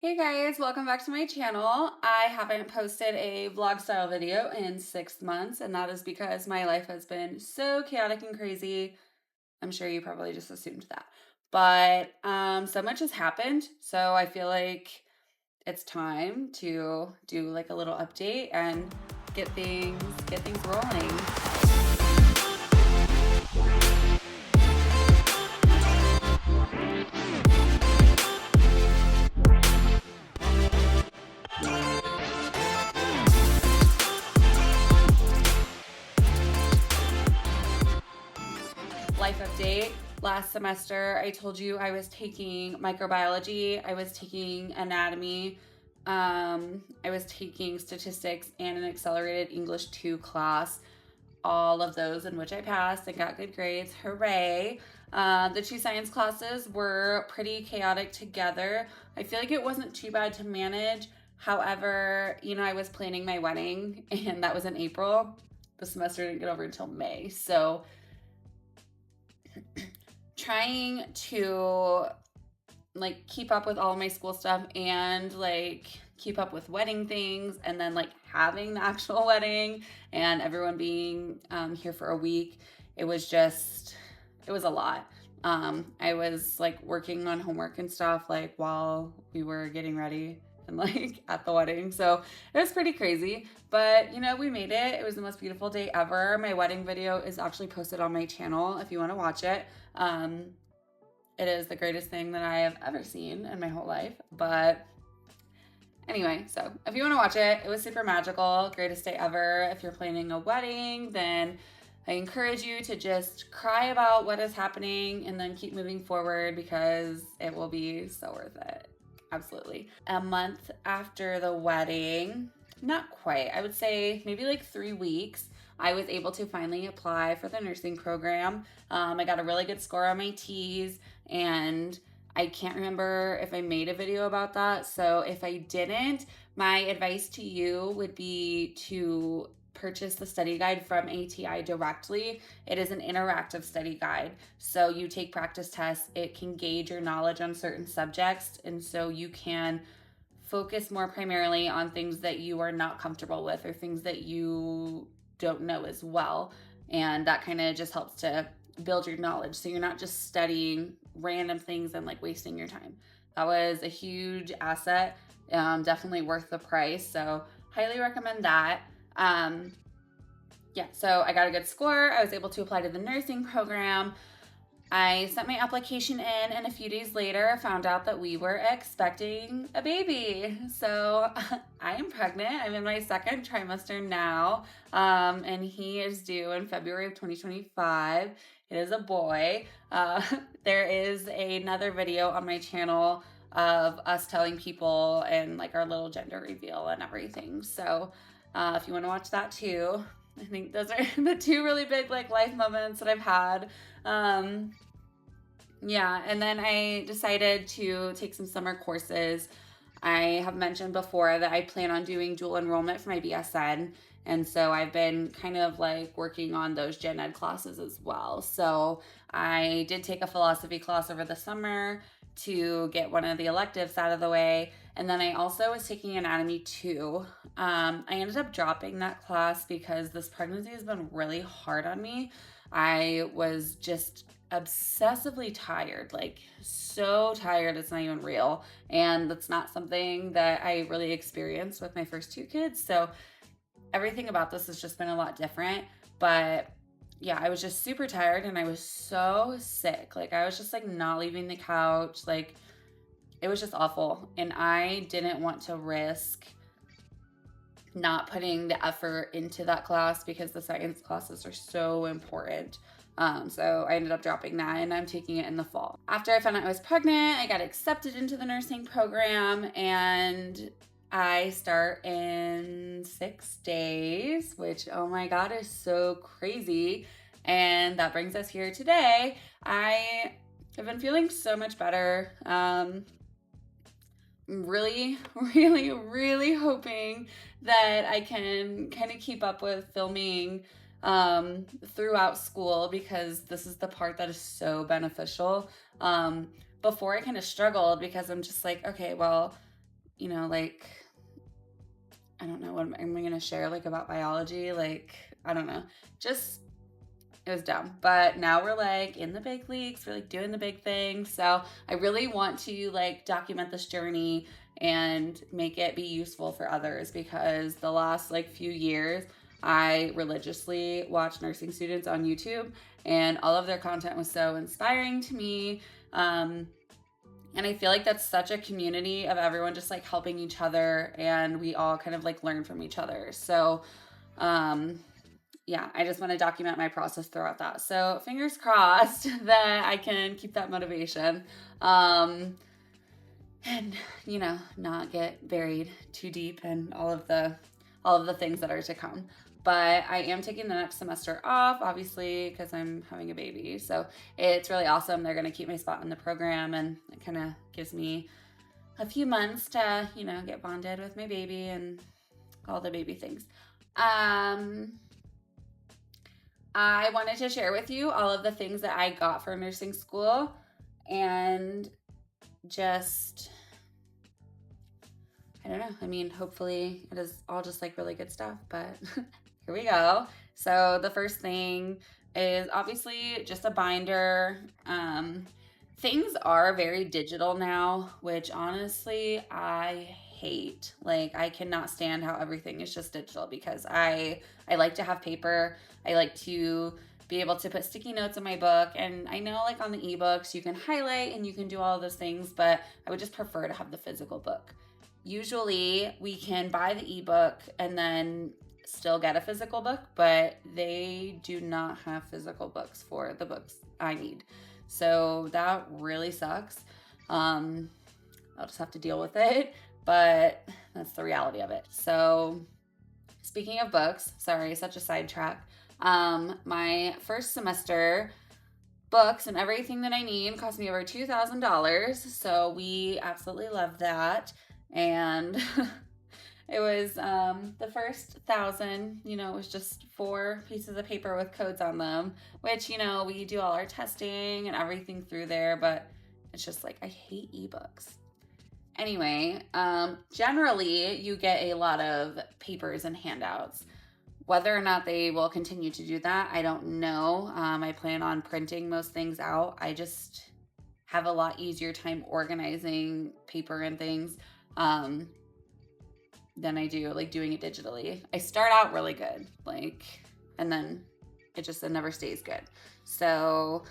Hey guys, welcome back to my channel. I haven't posted a vlog style video in 6 months, and that is because my life has been so chaotic and crazy. I'm sure you probably just assumed that. But so much has happened, so I feel like it's time to do like a little update and get things rolling. Life update. Last semester, I told you I was taking microbiology, I was taking anatomy, I was taking statistics and an accelerated English 2 class. All of those in which I passed and got good grades. Hooray! The two science classes were pretty chaotic together. I feel like it wasn't too bad to manage. However, I was planning my wedding, and that was in April. The semester didn't get over until May. So trying to like keep up with all my school stuff and like keep up with wedding things, and then like having the actual wedding and everyone being here for a week, it was a lot. I was like working on homework and stuff like while we were getting ready and like at the wedding, so it was pretty crazy, but we made it. It was the most beautiful day ever. My wedding video is actually posted on my channel if you want to watch it. It is the greatest thing that I have ever seen in my whole life. But anyway, so if you want to watch it, it was super magical, greatest day ever. If you're planning a wedding, then I encourage you to just cry about what is happening and then keep moving forward because it will be so worth it. Absolutely. A month after the wedding, not quite, I would say maybe like 3 weeks, I was able to finally apply for the nursing program. I got a really good score on my T's, and I can't remember if I made a video about that. So if I didn't, my advice to you would be to purchase the study guide from ATI directly. It is an interactive study guide. So you take practice tests, it can gauge your knowledge on certain subjects, and so you can focus more primarily on things that you are not comfortable with or things that you don't know as well. And that kind of just helps to build your knowledge. So you're not just studying random things and like wasting your time. That was a huge asset. Definitely worth the price. So highly recommend that. Yeah, so I got a good score. I was able to apply to the nursing program. I sent my application in, and a few days later found out that we were expecting a baby. So I am pregnant. I'm in my second trimester now, and he is due in February of 2025. It is a boy. There is another video on my channel of us telling people and like our little gender reveal and everything. So if you want to watch that too, I think those are the two really big like life moments that I've had. Yeah, and then I decided to take some summer courses. I have mentioned before that I plan on doing dual enrollment for my BSN. And so I've been kind of like working on those gen ed classes as well. So I did take a philosophy class over the summer to get one of the electives out of the way. And then I also was taking anatomy too. I ended up dropping that class because this pregnancy has been really hard on me. I was just obsessively tired, like so tired it's not even real. And that's not something that I really experienced with my first two kids. So everything about this has just been a lot different. But yeah, I was just super tired and I was so sick. Like I was just like not leaving the couch. Like it was just awful. And I didn't want to risk not putting the effort into that class because the science classes are so important. So I ended up dropping that and I'm taking it in the fall. After I found out I was pregnant, I got accepted into the nursing program and I start in 6 days, which, oh my God, is so crazy. And that brings us here today. I have been feeling so much better. Really, really, really hoping that I can kind of keep up with filming throughout school because this is the part that is so beneficial. Before I kind of struggled because I'm just like, okay, well, like, I don't know, what am I going to share like about biology? Like, I don't know. Just, it was dumb. But now we're like in the big leagues, we're like doing the big thing. So I really want to like document this journey and make it be useful for others, because the last like few years, I religiously watched nursing students on YouTube, and all of their content was so inspiring to me. And I feel like that's such a community of everyone just like helping each other, and we all kind of like learn from each other. So, yeah, I just want to document my process throughout that. So fingers crossed that I can keep that motivation. And not get buried too deep in all of the things that are to come. But I am taking the next semester off, obviously, because I'm having a baby. So it's really awesome. They're going to keep my spot in the program, and it kind of gives me a few months to, get bonded with my baby and all the baby things. I wanted to share with you all of the things that I got for nursing school, and just, I don't know. I mean, hopefully it is all just like really good stuff, but here we go. So the first thing is obviously just a binder. Things are very digital now, which honestly I hate. Like, I cannot stand how everything is just digital, because I like to have paper. I like to be able to put sticky notes in my book, and I know like on the ebooks you can highlight and you can do all of those things, but I would just prefer to have the physical book. Usually we can buy the ebook and then still get a physical book, but they do not have physical books for the books I need. So that really sucks. I'll just have to deal with it, but that's the reality of it. So speaking of books, sorry, such a sidetrack. My first semester books and everything that I need cost me over $2,000. So we absolutely love that. And it was the first 1,000, it was just 4 pieces of paper with codes on them, which, we do all our testing and everything through there, but it's just like, I hate ebooks. Anyway, generally you get a lot of papers and handouts. Whether or not they will continue to do that, I don't know. I plan on printing most things out. I just have a lot easier time organizing paper and things than I do like doing it digitally. I start out really good, and then it never stays good. So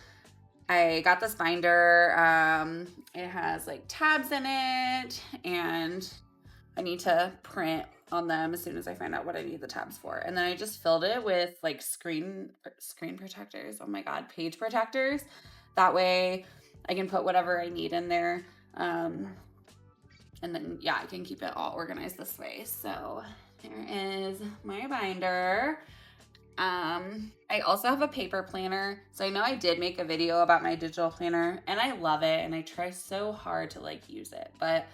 I got this binder. It has like tabs in it, and I need to print on them as soon as I find out what I need the tabs for. And then I just filled it with like screen protectors. Oh my God, page protectors. That way I can put whatever I need in there. And then, I can keep it all organized this way. So there is my binder. I also have a paper planner. So I know I did make a video about my digital planner, and I love it, and I try so hard to like use it, but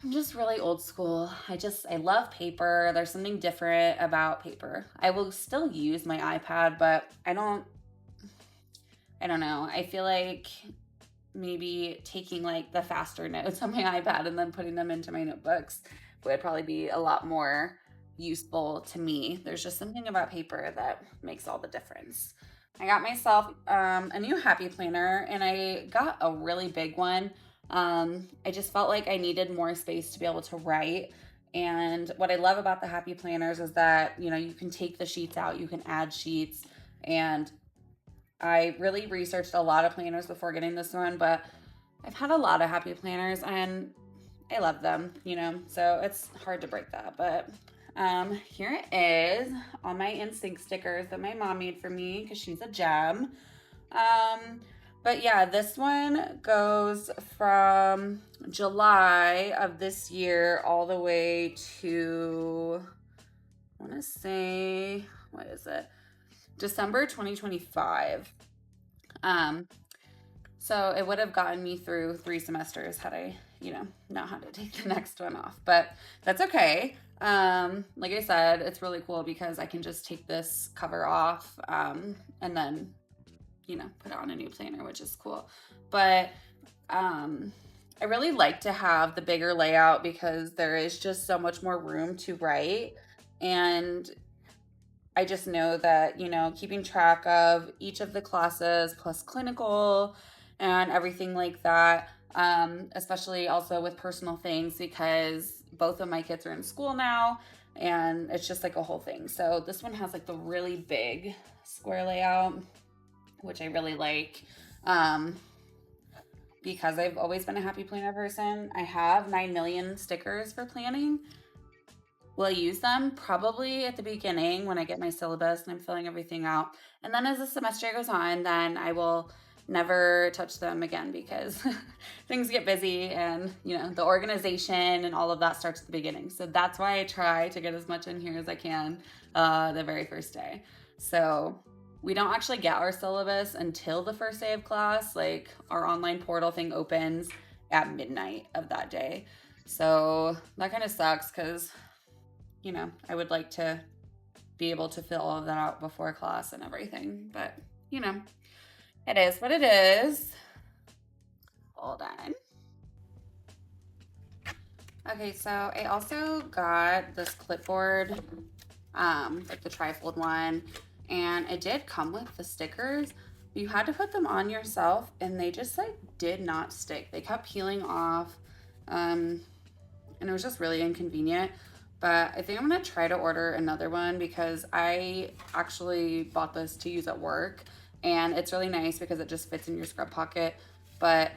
I'm just really old school. I love paper. There's something different about paper. I will still use my iPad, but I don't know. I feel like maybe taking like the faster notes on my iPad and then putting them into my notebooks would probably be a lot more useful to me. There's just something about paper that makes all the difference. I got myself a new Happy Planner, and I got a really big one. I just felt like I needed more space to be able to write. And what I love about the Happy Planners is that, you can take the sheets out, you can add sheets, and I really researched a lot of planners before getting this one, but I've had a lot of Happy Planners and I love them, so it's hard to break that. But here it is, all my NSYNC stickers that my mom made for me because she's a gem. But yeah, this one goes from July of this year all the way to, I want to say, what is it? December 2025. So it would have gotten me through 3 semesters had I, not had to take the next one off, but that's okay. Like I said, it's really cool because I can just take this cover off, and then, put it on a new planner, which is cool. But, I I really like to have the bigger layout because there is just so much more room to write. And I just know that, keeping track of each of the classes plus clinical and everything like that, especially also with personal things because both of my kids are in school now and it's just like a whole thing. So this one has like the really big square layout, which I really like. Because I've always been a happy planner person. I have 9 million stickers for planning. Will I use them? Probably at the beginning when I get my syllabus and I'm filling everything out. And then as the semester goes on, then I will never touch them again because things get busy and, the organization and all of that starts at the beginning. So that's why I try to get as much in here as I can the very first day. So we don't actually get our syllabus until the first day of class. Like our online portal thing opens at midnight of that day. So that kind of sucks because, I would like to be able to fill all of that out before class and everything. But, it is what it is. Hold on. Okay, so I also got this clipboard, like the trifold one, and it did come with the stickers. You had to put them on yourself and they just like did not stick. They kept peeling off, and it was just really inconvenient. But I think I'm gonna try to order another one because I actually bought this to use at work and it's really nice because it just fits in your scrub pocket. But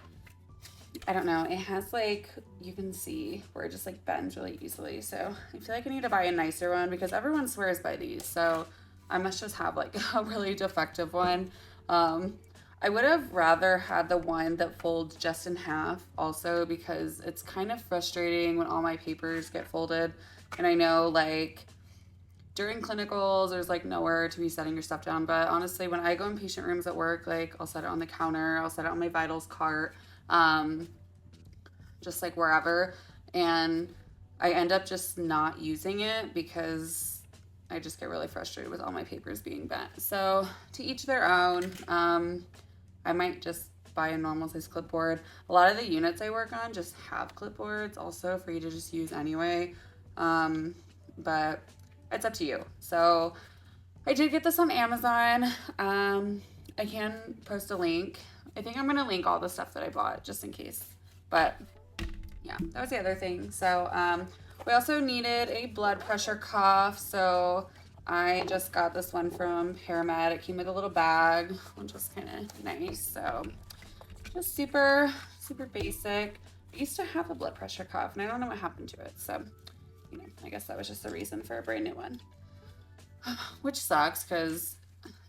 I don't know, it has like, you can see where it just like bends really easily. So I feel like I need to buy a nicer one because everyone swears by these. So I must just have like a really defective one. I would have rather had the one that folds just in half also because it's kind of frustrating when all my papers get folded. And I know like during clinicals, there's like nowhere to be setting your stuff down. But honestly, when I go in patient rooms at work, like I'll set it on the counter, I'll set it on my vitals cart, just like wherever. And I end up just not using it because I just get really frustrated with all my papers being bent. So to each their own. I might just buy a normal size clipboard. A lot of the units I work on just have clipboards also for you to just use anyway. But it's up to you. So I did get this on Amazon. I can post a link. I think I'm gonna link all the stuff that I bought just in case. But yeah, that was the other thing. So we also needed a blood pressure cuff. So I just got this one from Paramed. It came with a little bag, which was kind of nice. So just super, super basic. I used to have a blood pressure cuff and I don't know what happened to it. So, I guess that was just the reason for a brand new one, which sucks because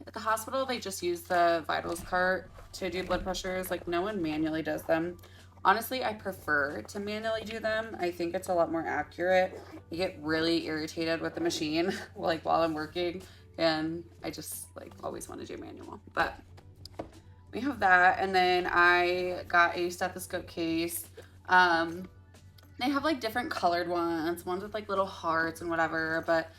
at the hospital, they just use the vitals cart to do blood pressures. Like no one manually does them. Honestly, I prefer to manually do them. I think it's a lot more accurate. I get really irritated with the machine like while I'm working and I just like always want to do manual. But we have that, and then I got a stethoscope case. They have like different colored ones with like little hearts and whatever, but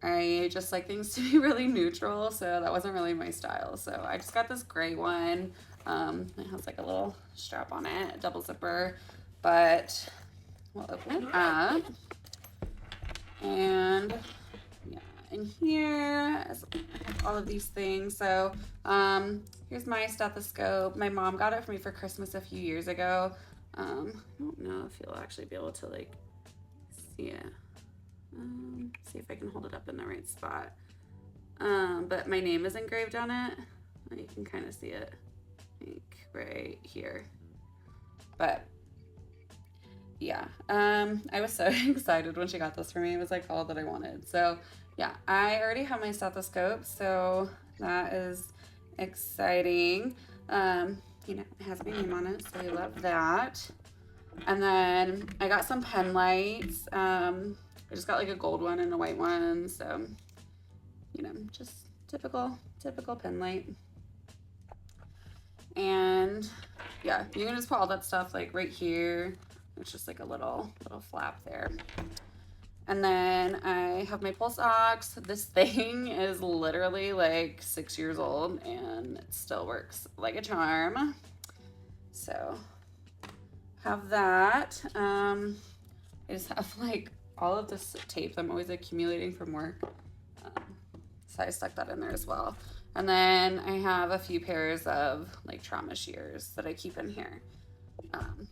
I just like things to be really neutral, so that wasn't really my style. So I just got this gray one. It has like a little strap on it, a double zipper, but we'll open it up. And yeah, in here, I have all of these things. So here's my stethoscope. My mom got it for me for Christmas a few years ago. I don't know if you'll actually be able to like see it. See if I can hold it up in the right spot. But my name is engraved on it. You can kind of see it like right here. But yeah, I was so excited when she got this for me. It was like all that I wanted. So yeah, I already have my stethoscope, so that is exciting. It has my name on it, so I love that. And then I got some pen lights. I just got like a gold one and a white one, so just typical pen light. And yeah, you can just put all that stuff like right here. It's just like a little flap there. And then I have my pulse ox. This thing is literally like 6 years old and it still works like a charm. So have that. I just have like all of this tape I'm always accumulating from work. Um, so I stuck that in there as well. And then I have a few pairs of like trauma shears that I keep in here. Um,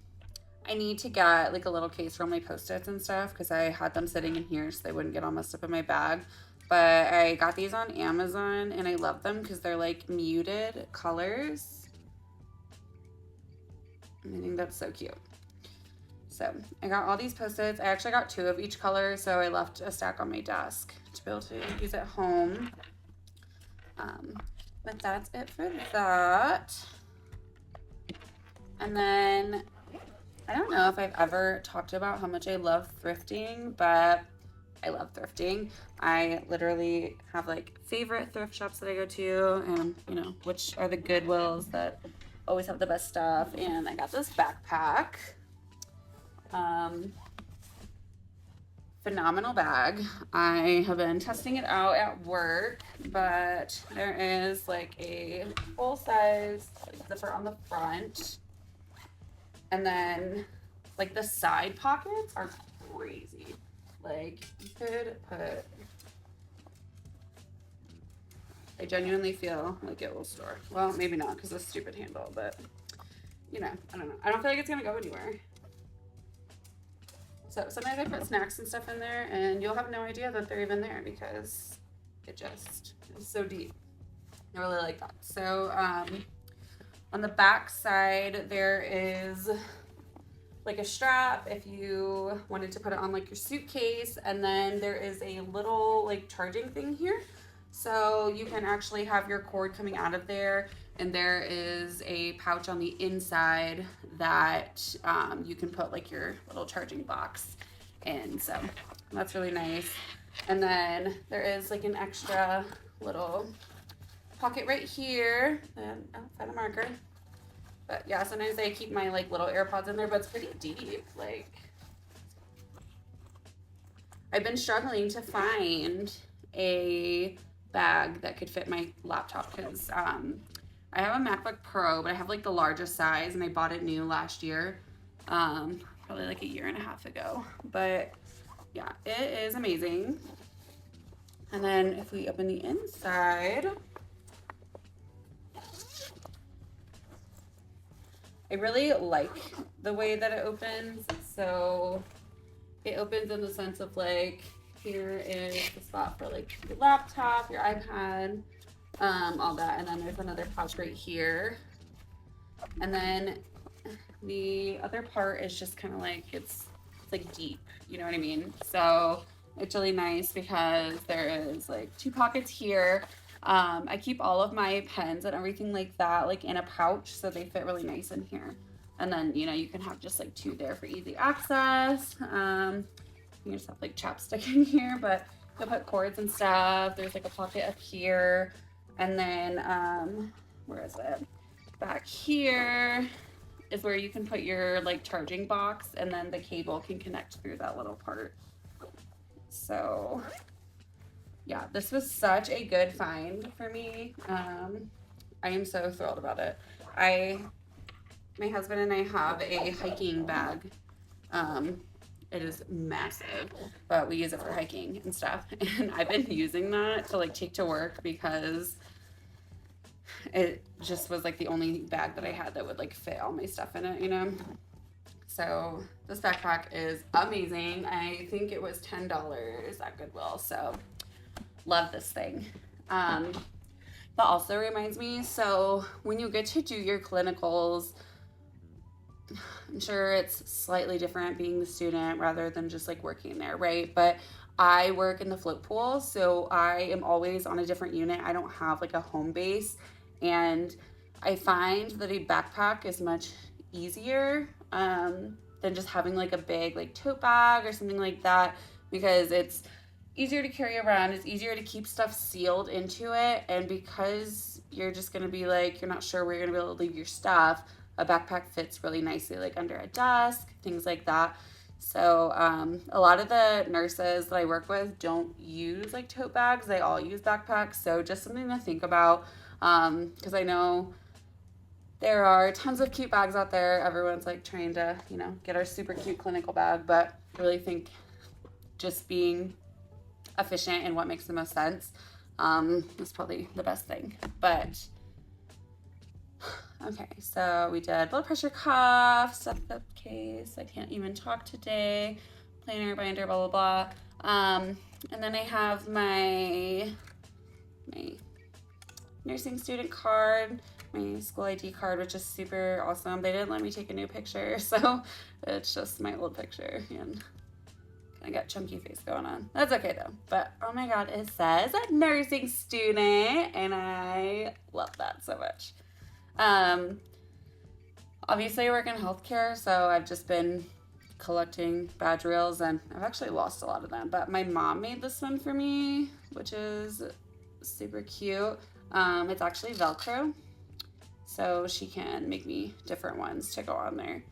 I need to get like a little case for all my Post-its and stuff because I had them sitting in here so they wouldn't get all messed up in my bag. But I got these on Amazon and I love them because they're like muted colors. I think that's so cute. So I got all these Post-its. I actually got 2 of each color, so I left a stack on my desk to be able to use at home. But that's it for that. And then I don't know if I've ever talked about how much I love thrifting, but I love thrifting. I literally have like favorite thrift shops that I go to, and you know, which are the Goodwills that always have the best stuff. And I got this backpack. Phenomenal bag. I have been testing it out at work, but there is like a full size zipper on the front, and then like the side pockets are crazy. Like you could put, I genuinely feel like it will store. Well, maybe not because of the stupid handle, but you know, I don't know. I don't feel like it's gonna go anywhere. So sometimes I put snacks and stuff in there and you'll have no idea that they're even there because it just is so deep. I really like that. So on the back side, there is like a strap if you wanted to put it on like your suitcase, and then there is a little like charging thing here. So you can actually have your cord coming out of there, and there is a pouch on the inside that you can put like your little charging box in. So that's really nice. And then there is like an extra little pocket right here. And oh, found a marker. But yeah, sometimes I keep my like little AirPods in there, but it's pretty deep. Like I've been struggling to find a bag that could fit my laptop because I have a MacBook Pro, but I have like the largest size, and I bought it new last year, probably like a year and a half ago. But yeah, it is amazing. And then if we open the inside, I really like the way that it opens. So it opens in the sense of like, here is the spot for like your laptop, your iPad, all that. And then there's another pouch right here. And then the other part is just kind of like, it's like deep, you know what I mean? So it's really nice because there is like 2 pockets here. I keep all of my pens and everything like that like in a pouch, so they fit really nice in here. And then, you know, you can have just like 2 there for easy access. You just have like chapstick in here, but you'll put cords and stuff. There's like a pocket up here. And then, where is it? Back here is where you can put your like charging box, and then the cable can connect through that little part. So yeah, this was such a good find for me. I am so thrilled about it. My husband and I have a hiking bag. It is massive, but we use it for hiking and stuff. And I've been using that to like take to work because it just was like the only bag that I had that would like fit all my stuff in it, you know? So this backpack is amazing. I think it was $10 at Goodwill. So love this thing. That also reminds me, so when you get to do your clinicals, I'm sure it's slightly different being the student rather than just like working there, right? But I work in the float pool, so I am always on a different unit. I don't have like a home base, and I find that a backpack is much easier than just having like a big like tote bag or something like that, because it's easier to carry around. It's easier to keep stuff sealed into it, and because you're just gonna be like, you're not sure where you're gonna be able to leave your stuff, a backpack fits really nicely like under a desk, things like that. So a lot of the nurses that I work with don't use like tote bags. They all use backpacks. So just something to think about, because I know there are tons of cute bags out there. Everyone's like trying to, get our super cute clinical bag, but I really think just being efficient in what makes the most sense is probably the best thing. But okay, so we did blood pressure cuff, stethoscope case. I can't even talk today. Planner, binder, blah blah blah. And then I have my nursing student card, my school ID card, which is super awesome. They didn't let me take a new picture, so it's just my old picture, and I got chunky face going on. That's okay though. But oh my god, it says nursing student, and I love that so much. Obviously I work in healthcare, so I've just been collecting badge reels, and I've actually lost a lot of them, but my mom made this one for me, which is super cute. It's actually Velcro, so she can make me different ones to go on there.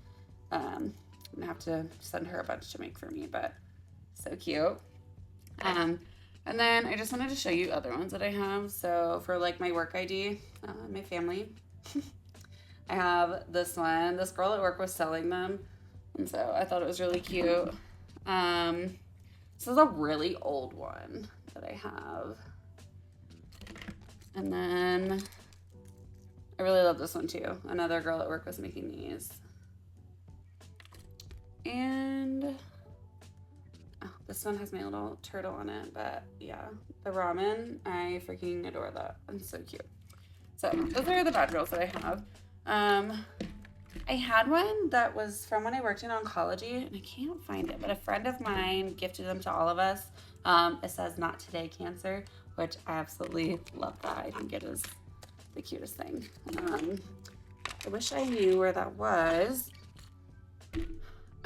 I'm gonna have to send her a bunch to make for me, but so cute. And then I just wanted to show you other ones that I have. So for like my work ID, my family, I have this one. This girl at work was selling them, and so I thought it was really cute. This is a really old one that I have. And then I really love this one too. Another girl at work was making these. And oh, this one has my little turtle on it, but yeah, the ramen, I freaking adore that. It's so cute. So those are the badge reels that I have. I had one that was from when I worked in oncology, and I can't find it, but a friend of mine gifted them to all of us. It says "Not Today Cancer," which I absolutely love that. I think it is the cutest thing. I wish I knew where that was.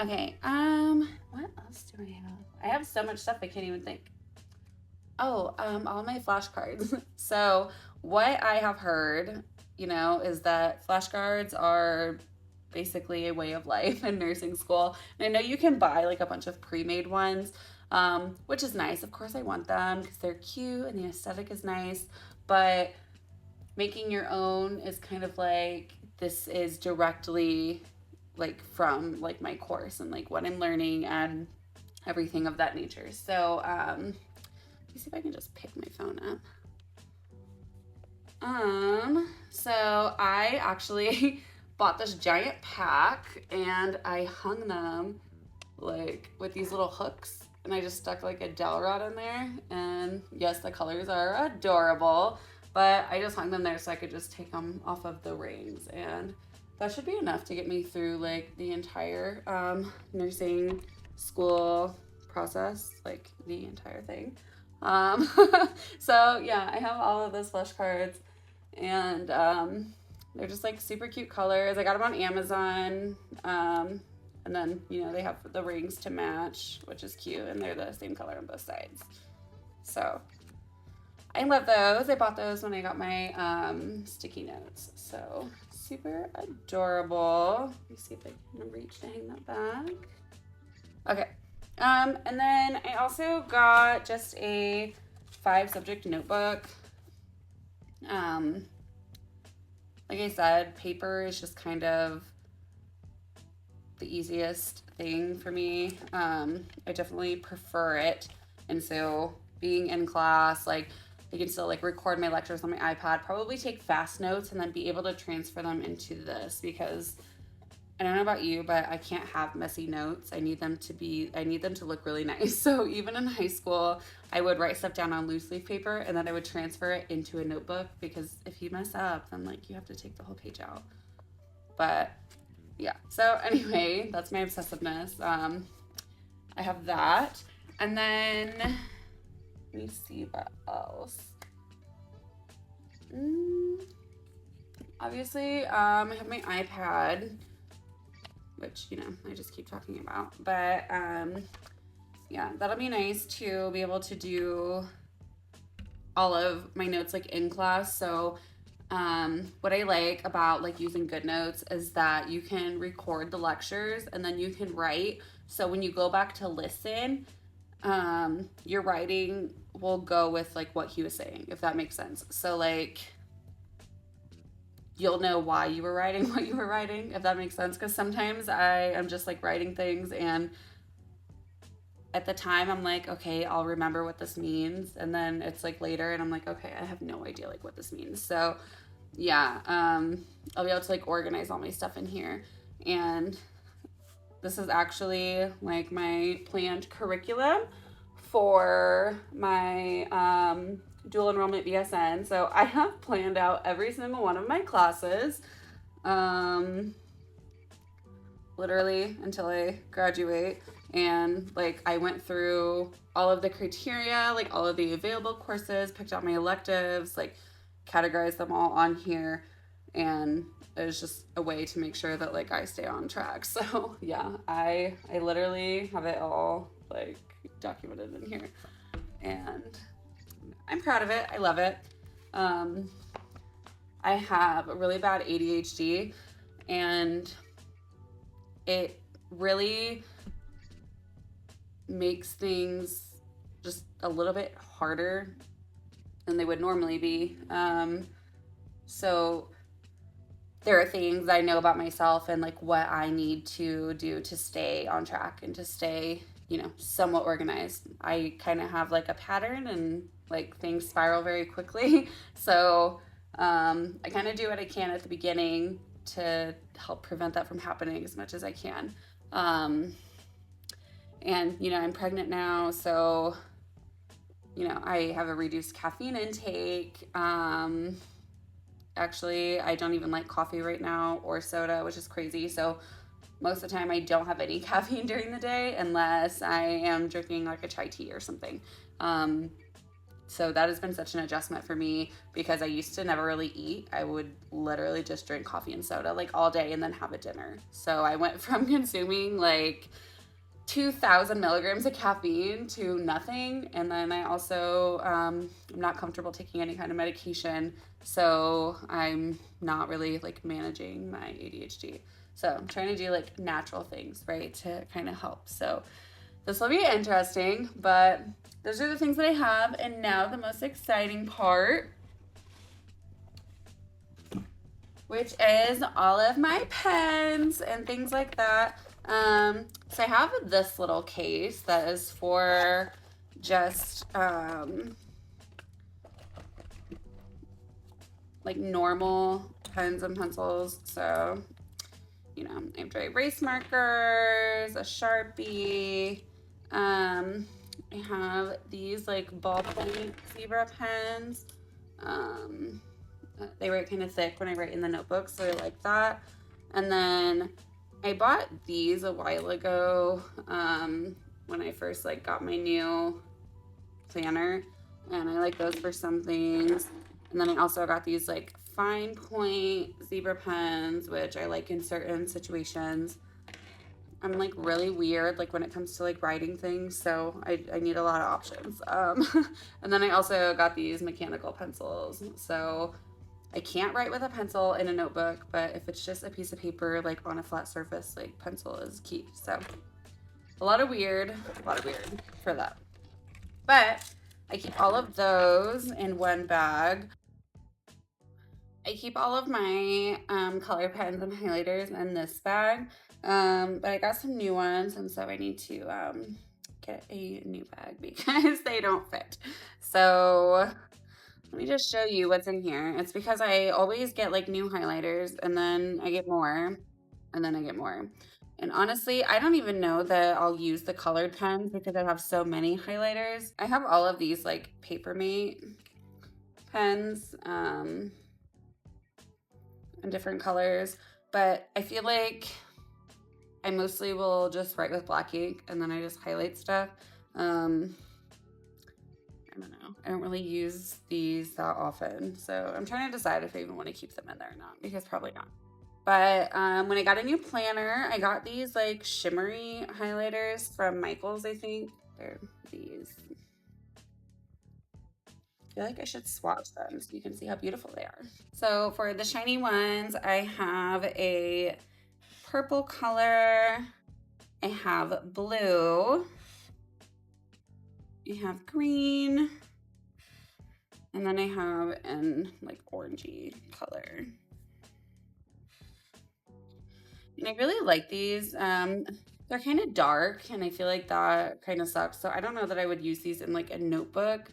Okay, what else do I have? I have so much stuff I can't even think. Oh, all my flashcards. So what I have heard, is that flashcards are basically a way of life in nursing school. And I know you can buy like a bunch of pre-made ones, which is nice. Of course I want them because they're cute and the aesthetic is nice, but making your own is kind of like, this is directly like from like my course and like what I'm learning and everything of that nature. So let me see if I can just pick my phone up. So I actually bought this giant pack and I hung them like with these little hooks, and I just stuck like a dowel rod in there, and yes, the colors are adorable, but I just hung them there so I could just take them off of the rings, and that should be enough to get me through like the entire nursing school process, like the entire thing. So yeah, I have all of those flashcards, and they're just like super cute colors. I got them on Amazon, and then they have the rings to match, which is cute, and they're the same color on both sides. So I love those. I bought those when I got my sticky notes, so super adorable. Let me see if I can reach to hang that back. Okay. And then I also got just a 5-subject notebook. Like I said, paper is just kind of the easiest thing for me. I definitely prefer it. And so being in class, like I can still like record my lectures on my iPad, probably take fast notes, and then be able to transfer them into this, because I don't know about you, but I can't have messy notes. I need them to look really nice. So even in high school, I would write stuff down on loose leaf paper, and then I would transfer it into a notebook, because if you mess up, then like you have to take the whole page out. But yeah, so anyway, that's my obsessiveness. I have that. And then let me see what else. Obviously, I have my iPad, which, I just keep talking about. But yeah, that'll be nice to be able to do all of my notes like in class. So what I like about like using GoodNotes is that you can record the lectures and then you can write. So when you go back to listen, your writing will go with like what he was saying, if that makes sense. So like you'll know why you were writing what you were writing, if that makes sense. Because sometimes I am just like writing things, and at the time I'm like, okay, I'll remember what this means, and then it's like later and I'm like, okay, I have no idea like what this means. So yeah, I'll be able to like organize all my stuff in here. And this is actually like my planned curriculum for my dual enrollment BSN. So I have planned out every single one of my classes, literally until I graduate. And like I went through all of the criteria, like all of the available courses, picked out my electives, like categorized them all on here, and it was just a way to make sure that like I stay on track. So yeah, I literally have it all like documented in here, and I'm proud of it. I love it. I have a really bad ADHD, and it really makes things just a little bit harder than they would normally be. So there are things I know about myself and like what I need to do to stay on track and to stay, somewhat organized. I kind of have like a pattern, and like things spiral very quickly. So I kind of do what I can at the beginning to help prevent that from happening as much as I can. And I'm pregnant now, so I have a reduced caffeine intake. Actually, I don't even like coffee right now or soda, which is crazy. So most of the time I don't have any caffeine during the day unless I am drinking like a chai tea or something. So that has been such an adjustment for me, because I used to never really eat. I would literally just drink coffee and soda like all day and then have a dinner. So I went from consuming like 2,000 milligrams of caffeine to nothing. And then I also am not comfortable taking any kind of medication. So I'm not really like managing my ADHD. So I'm trying to do like natural things, right, to kind of help. So this will be interesting, but those are the things that I have. And now the most exciting part, which is all of my pens and things like that. So I have this little case that is for just like normal pens and pencils. So, I have dry erase markers, a Sharpie. I have these like ballpoint zebra pens. They write kind of thick when I write in the notebook, so I like that. And then I bought these a while ago when I first like got my new planner, and I like those for some things. And then I also got these like fine point zebra pens, which I like in certain situations. I'm like really weird like when it comes to like writing things, so I need a lot of options. And then I also got these mechanical pencils, so I can't write with a pencil in a notebook, but if it's just a piece of paper like on a flat surface, like pencil is key. So a lot of weird for that. But I keep all of those in one bag. I keep all of my color pens and highlighters in this bag, but I got some new ones, and so I need to get a new bag because they don't fit. So let me just show you what's in here. It's because I always get like new highlighters, and then I get more, and then I get more. And honestly, I don't even know that I'll use the colored pens because I have so many highlighters. I have all of these like Papermate pens in different colors, but I feel like I mostly will just write with black ink and then I just highlight stuff. I don't know. I don't really use these that often, so I'm trying to decide if I even want to keep them in there or not, because probably not. But when I got a new planner, I got these like shimmery highlighters from Michaels, I think. They're these. I feel like I should swatch them so you can see how beautiful they are. So for the shiny ones, I have a purple color, I have blue, I have green, and then I have an like orangey color. And I really like these. They're kind of dark, and I feel like that kind of sucks. So I don't know that I would use these in like a notebook,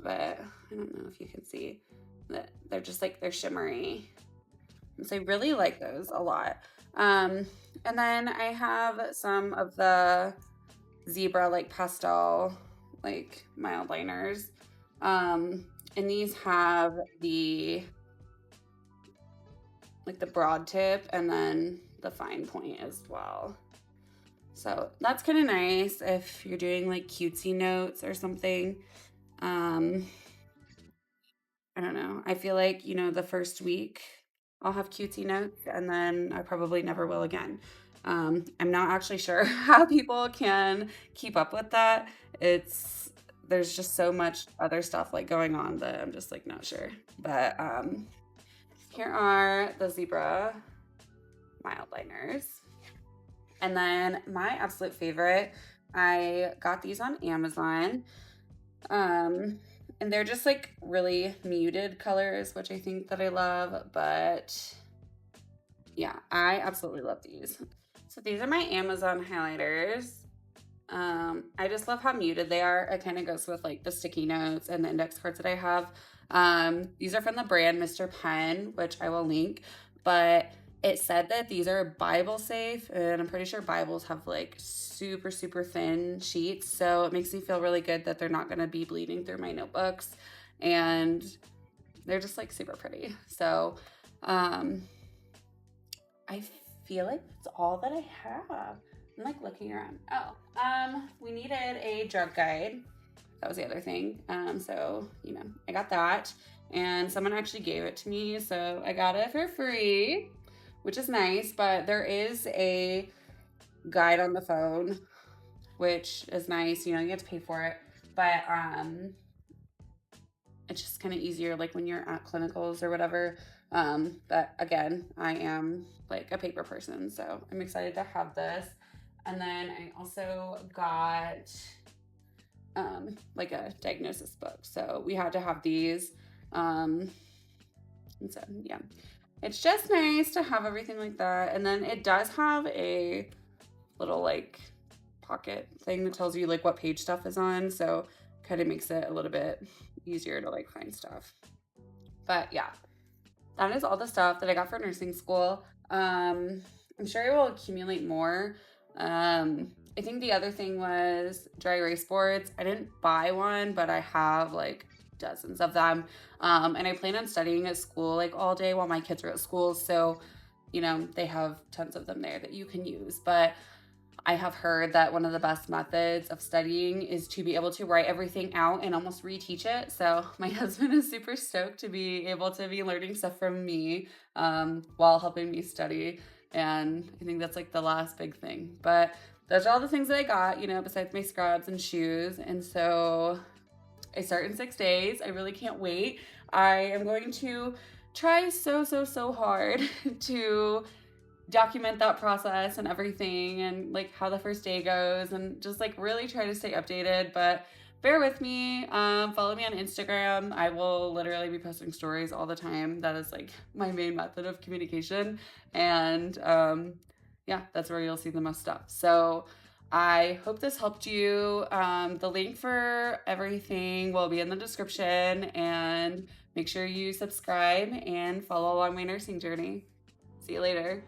but I don't know if you can see that they're just like they're shimmery. And so I really like those a lot. Um, and then I have some of the zebra like pastel like mild liners. Um, and these have the like the broad tip and then the fine point as well. So that's kind of nice if you're doing like cutesy notes or something. Um, I don't know. I feel like, the first week I'll have cutesy notes and then I probably never will again. I'm not actually sure how people can keep up with that. There's just so much other stuff like going on that I'm just like not sure. But here are the zebra mild liners. And then my absolute favorite, I got these on Amazon. And they're just like really muted colors, which I think that I love, but yeah, I absolutely love these. So these are my Amazon highlighters. I just love how muted they are. It kind of goes with like the sticky notes and the index cards that I have. These are from the brand Mr. Pen, which I will link, but it said that these are Bible safe, and I'm pretty sure Bibles have like super, super thin sheets. So it makes me feel really good that they're not going to be bleeding through my notebooks, and they're just like super pretty. So, I feel like that's all that I have. I'm like looking around. We needed a drug guide. That was the other thing. So, I got that, and someone actually gave it to me, so I got it for free, which is nice. But there is a guide on the phone, which is nice. You have to pay for it, but it's just kind of easier like when you're at clinicals or whatever. But again, I am like a paper person, so I'm excited to have this. And then I also got like a diagnosis book, so we had to have these. And so yeah, it's just nice to have everything like that. And then it does have a little like pocket thing that tells you like what page stuff is on, so kind of makes it a little bit easier to like find stuff. But yeah, that is all the stuff that I got for nursing school. I'm sure I will accumulate more. I think the other thing was dry erase boards. I didn't buy one, but I have like dozens of them. And I plan on studying at school like all day while my kids are at school. So, they have tons of them there that you can use. But I have heard that one of the best methods of studying is to be able to write everything out and almost reteach it. So my husband is super stoked to be able to be learning stuff from me while helping me study. And I think that's like the last big thing. But those are all the things that I got, besides my scrubs and shoes. And so I start in 6 days. I really can't wait. I am going to try so, so, so hard to document that process and everything, and like how the first day goes, and just like really try to stay updated. But bear with me. Follow me on Instagram. I will literally be posting stories all the time. That is like my main method of communication, and yeah, that's where you'll see the most stuff. So I hope this helped you. The link for everything will be in the description, and make sure you subscribe and follow along my nursing journey. See you later.